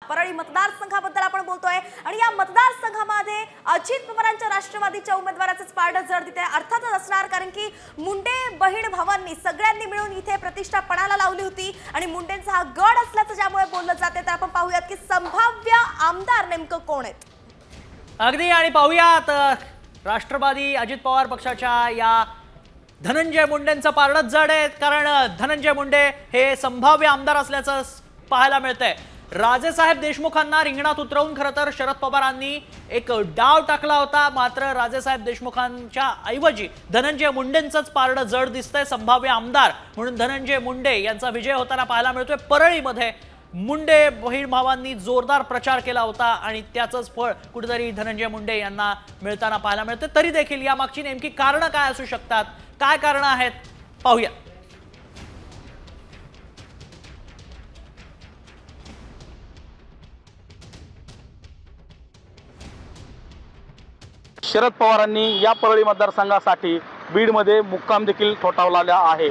परळी मतदारसंघाबद्दल आपण बोलतोय आणि या मतदारसंघामध्ये अजित पवारांच्या राष्ट्रवादीच्या उमेदवाराचंच पारडं जड दिसतंय। अर्थातच असणार, कारण की मुंडे बहीण भावांनी सगळ्यांनी मिळून इथे प्रतिष्ठा पणाला लावली होती आणि मुंडेंचा हा गड असल्याचं ज्यामुळे बोललं जाते। तर आपण पाहूयात की संभाव्य आमदार नेमकं कोण आहेत। अगदी आणि पाहूयात राष्ट्रवादी अजित पवार पक्षाच्या या धनंजय मुंडेंचं पारडं जड आहे, कारण धनंजय मुंडे हे संभाव्य आमदार असल्याचं पाहायला मिळतंय। राजेसाहेब देशमुखांना रिंगणात उतरवून खरं तर शरद पवारांनी एक डाव टाकला होता, मात्र राजेसाहेब देशमुखांच्या ऐवजी धनंजय मुंडेंचंच पारडं जड दिसतंय। संभाव्य आमदार म्हणून धनंजय मुंडे यांचा विजय होताना पाहायला मिळतोय। परळीमध्ये मुंडे बहीण भावांनी जोरदार प्रचार केला होता आणि त्याचंच फळ कुठेतरी धनंजय मुंडे यांना मिळताना पाहायला मिळतं। तरी देखील यामागची नेमकी कारणं काय असू शकतात, काय कारणं आहेत, पाहूया। शरद पवारांनी या परळी मतदारसंघासाठी बीडमध्ये मुक्काम देखील ठोठावलेला आहे।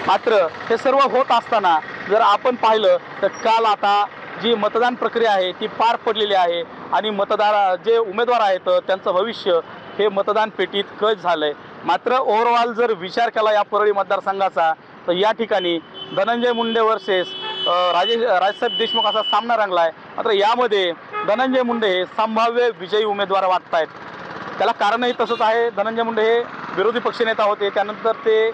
मात्र हे सर्व होत असताना जर आपण पाहिलं तर काल आता जी मतदान प्रक्रिया आहे ती पार पडलेली आहे आणि जे उमेदवार आहेत त्यांचं भविष्य हे मतदान पेटीत कैद झालंय। मात्र ओव्हरऑल जर विचार केला या परळी मतदारसंघाचा तर या ठिकाणी धनंजय मुंडे वर्सेस राजेसाहेब देशमुख असा सामना रंगलाय। मात्र यामध्ये धनंजय मुंडे हे संभाव्य विजयी उमेदवार वाटत आहेत। त्याला कारणही तसंच आहे। धनंजय मुंडे हे विरोधी पक्षनेता होते, त्यानंतर ते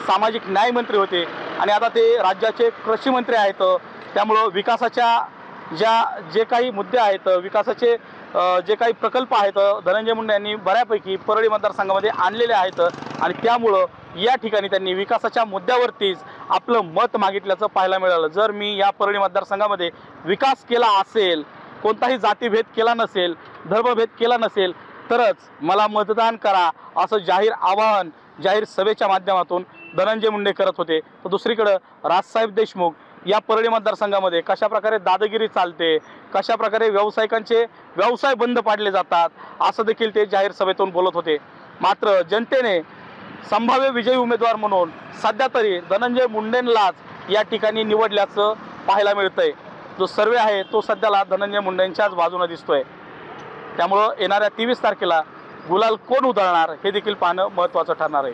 सामाजिक न्याय मंत्री होते आणि आता ते राज्याचे कृषी मंत्री आहेत। त्यामुळं विकासाच्या जे काही मुद्दे आहेत, विकासाचे जे काही प्रकल्प आहेत धनंजय मुंडे यांनी बऱ्यापैकी परळी मतदारसंघामध्ये आणलेले आहेत आणि त्यामुळं या ठिकाणी त्यांनी विकासाच्या मुद्द्यावरतीच आपलं मत मागितल्याचं पाहायला मिळालं। जर मी या परळी मतदारसंघामध्ये विकास केला असेल, कोणताही जातीभेद केला नसेल, धर्मभेद केला नसेल तरच मला मतदान करा असं जाहीर आवाहन जाहीर सभेच्या माध्यमातून धनंजय मुंडे करत होते। तर दुसरीकडे राजसाहेब देशमुख या परळी मतदारसंघामध्ये कशा प्रकारे दादागिरी चालते, कशा प्रकारे व्यावसायिकांचे व्यवसाय बंद पाडले जातात असं देखील ते जाहीर सभेतून बोलत होते। मात्र जनतेने संभाव्य विजयी उमेदवार म्हणून सध्या तरी धनंजय मुंडेंनाच या ठिकाणी निवडल्याचं पाहायला मिळतंय। जो सर्वे आहे तो सध्याला धनंजय मुंडेंच्याच बाजूने दिसतोय। त्यामुळं येणाऱ्या 23 तारखेला गुलाल कोण उधळणार हे देखील पाहणं महत्त्वाचं ठरणार आहे।